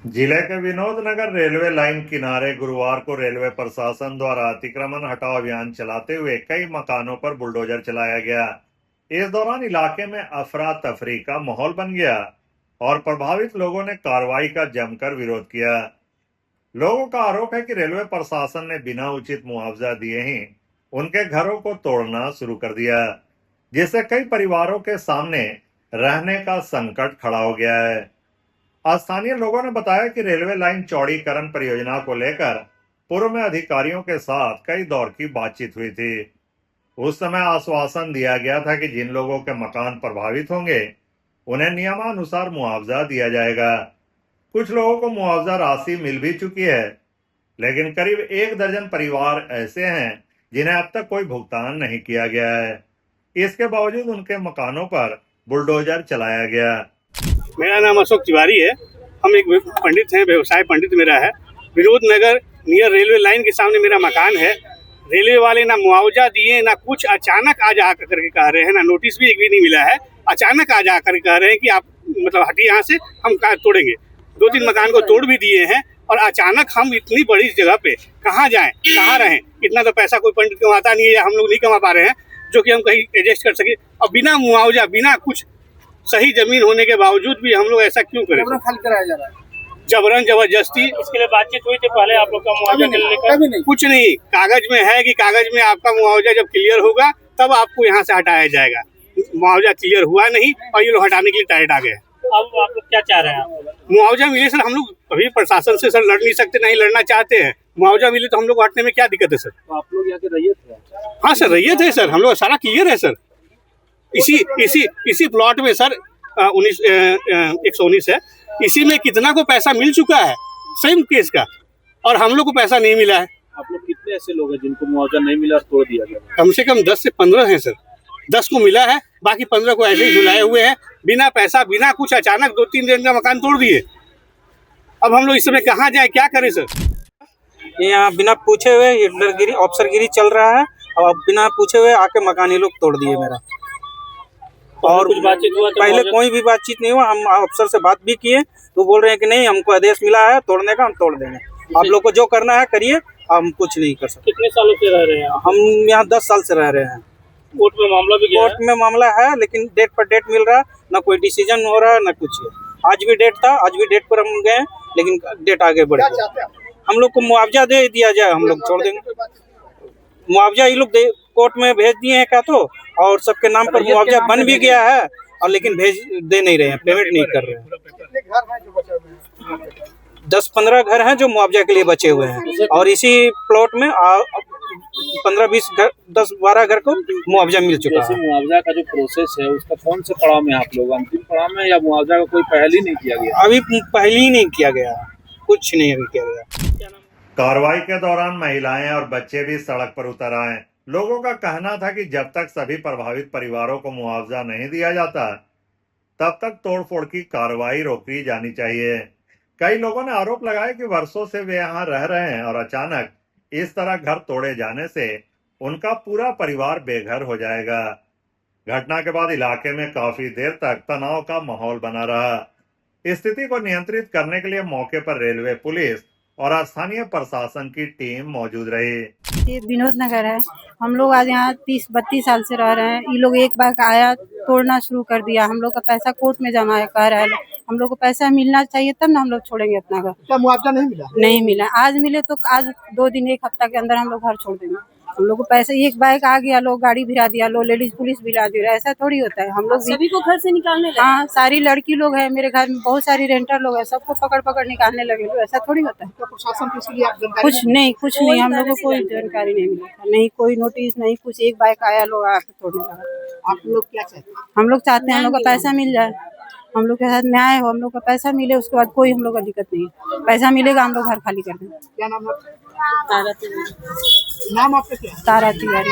जिले के विनोद नगर railway line किनारे गुरुवार को रेलवे प्रशासन द्वारा अतिक्रमण हटाओ अभियान चलाते हुए कई मकानों पर बुलडोजर चलाया गया। इस दौरान इलाके में अफरा तफरी का माहौल बन गया और प्रभावित लोगों ने कार्रवाई का जमकर विरोध किया। लोगों का आरोप है कि रेलवे प्रशासन ने बिना उचित मुआवजा दिए ही उनके घरों को तोड़ना शुरू कर दिया, जिससे कई परिवारों के सामने रहने का संकट खड़ा हो गया है। स्थानीय लोगों ने बताया कि रेलवे लाइन चौड़ीकरण परियोजना को लेकर पूर्व में अधिकारियों के साथ कई दौर की बातचीत हुई थी। उस समय आश्वासन दिया गया था कि जिन लोगों के मकान प्रभावित होंगे उन्हें नियमानुसार मुआवजा दिया जाएगा। कुछ लोगों को मुआवजा राशि मिल भी चुकी है, लेकिन करीब 1 दर्जन परिवार ऐसे हैं जिन्हें अब तक कोई भुगतान नहीं किया गया है। इसके बावजूद उनके मकानों पर बुलडोजर चलाया गया। मेरा नाम अशोक तिवारी है। हम एक पंडित हैं, व्यवसाय पंडित मेरा है। विनोद नगर नियर रेलवे लाइन के सामने मेरा मकान है। रेलवे वाले ना मुआवजा दिए ना कुछ, अचानक आ जा करके कह रहे हैं, ना नोटिस भी एक भी नहीं मिला है। अचानक आ जा कर कह रहे हैं कि आप मतलब हटिए यहाँ से, हम तोड़ेंगे। 2-3 मकान को तोड़ भी दिए हैं और अचानक हम इतनी बड़ी जगह पे कहाँ जाएं, कहाँ रहें। इतना तो पैसा कोई पंडित कमाता नहीं है या हम लोग नहीं कमा पा रहे हैं जो कि हम कहीं एडजस्ट कर सके। और बिना मुआवजा, बिना कुछ सही जमीन होने के बावजूद भी हम लोग ऐसा क्यों करें? जबरन खाली कराया जा रहा है। जबरन जबरदस्ती। इसके लिए बातचीत हुई थी पहले आप लोग का मुआवजा नहीं। कुछ नहीं, कागज में है कि कागज में आपका मुआवजा जब क्लियर होगा तब आपको यहाँ से हटाया जाएगा। मुआवजा क्लियर हुआ नहीं और ये लोग हटाने के लिए टाइट आ गए। अब आप लोग क्या चाह रहे हैं? मुआवजा मिले सर। हम लोग अभी प्रशासन से सर लड़ नहीं सकते, नहीं लड़ना चाहते हैं। मुआवजा मिले तो हम लोग हटने में क्या दिक्कत है सर? तो आप लोग यहाँ के रैयत है? हाँ सर, रैयत है सर। हम लोग सारा क्लियर है सर। इसी प्लॉट में सर 119 है। इसी में कितना को पैसा मिल चुका है सेम केस का, और हम लोग को पैसा नहीं मिला है। आप लोग कितने ऐसे लोग हैं जिनको मुआवजा नहीं मिला और तोड़ दिया गया? कम से कम 10 से 15 हैं सर। 10 को मिला है, बाकी 15 को ऐसे ही झुलाए हुए हैं, बिना पैसा बिना कुछ। अचानक 2-3 दिन का मकान तोड़ दिए। अब हम लोग इस समय कहाँ जाए, क्या करें सर? यहाँ बिना पूछे हुए हिटलरगिरी, अफसरगिरी चल रहा है और बिना पूछे हुए आके मकान ये लोग तोड़ दिए मेरा। और कुछ बातचीत हुआ तो पहले कोई भी बातचीत नहीं हुआ। हम अफसर से बात भी किए तो बोल रहे हैं कि नहीं, हमको आदेश मिला है तोड़ने का, हम तोड़ देंगे। आप लोग को जो करना है करिए, हम कुछ नहीं कर सकते। कितने सालों से रह रहे हैं? हम यहाँ 10 साल से रह रहे हैं। कोर्ट में मामला भी गया है? कोर्ट में मामला है, लेकिन डेट पर डेट मिल रहा है, ना कोई डिसीजन हो रहा है ना कुछ। आज भी डेट था, आज भी डेट पर हम गए, लेकिन डेट आगे बढ़ गई। हम लोग को मुआवजा दे दिया जाए, हम लोग छोड़ देंगे। मुआवजा ये लोग कोर्ट में भेज दिए हैं क्या तो, और सबके नाम पर मुआवजा बन भी गया है, और लेकिन दे नहीं रहे हैं, पेमेंट नहीं कर रहे हैं। 10-15 घर हैं जो मुआवजा के लिए बचे हुए हैं, और इसी प्लॉट में 15-20 घर, 10-12 घर को मुआवजा मिल चुका है। मुआवजा का जो प्रोसेस है उसका कौन से पड़ाव में आप लोग? अंतिम पड़ाव में, या मुआवजा का कोई पहल ही नहीं किया गया? अभी पहले ही नहीं किया गया, कुछ नहीं अभी किया गया। कार्रवाई के दौरान महिलाएं और बच्चे भी सड़क पर उतर आए। लोगों का कहना था कि जब तक सभी प्रभावित परिवारों को मुआवजा नहीं दिया जाता, तब तक तोड़फोड़ की कार्रवाई रोकी जानी चाहिए। कई लोगों ने आरोप लगाया कि वर्षों से वे यहाँ रह रहे हैं और अचानक इस तरह घर तोड़े जाने से उनका पूरा परिवार बेघर हो जाएगा। घटना के बाद इलाके में काफी देर तक तनाव का माहौल बना रहा। स्थिति को नियंत्रित करने के लिए मौके पर रेलवे पुलिस और स्थानीय प्रशासन की टीम मौजूद रही। ये विनोद नगर है। हम लोग आज यहाँ 30-32 साल से रह रहे हैं। ये लोग एक बार आया, तोड़ना शुरू कर दिया। हम लोग का पैसा कोर्ट में जमा है, कह रहा है। हम लोग को पैसा मिलना चाहिए तब ना हम लोग छोड़ेंगे अपना घर। क्या मुआवजा नहीं मिला? नहीं मिला। आज मिले तो आज 2 दिन 1 हफ्ता के अंदर हम लोग घर छोड़ देंगे। हम लोग को पैसे, एक बाइक आ गया, लोग गाड़ी भिरा दिया, लो लेडीज पुलिस भिरा दिया। ऐसा थोड़ी होता है। हम लोग सभी को घर से निकालने लगे। हाँ, सारी लड़की लोग है मेरे घर में, बहुत सारी रेंटर लोग है, सबको पकड़ पकड़ निकालने लगे। ऐसा थोड़ी होता है। प्रशासन किसी लिए आप जानकारी कुछ नहीं, हम लोग को कोई जानकारी नहीं मिला था, नहीं कोई नोटिस, नहीं कुछ। एक बाइक आया, लोग आके तोड़ने लगा। आप लोग क्या चाहते हैं? हम लोग चाहते हैं हम लोग का पैसा मिल जाए, हम लोग के साथ न्याय हो, हम लोग का पैसा मिले, उसके बाद कोई हम लोग का दिक्कत नहीं है। पैसा मिलेगा, हम लोग घर खाली कर देंगे। क्या नाम है? तारा तिवारी। नाम आपका क्या है? तारा तिवारी।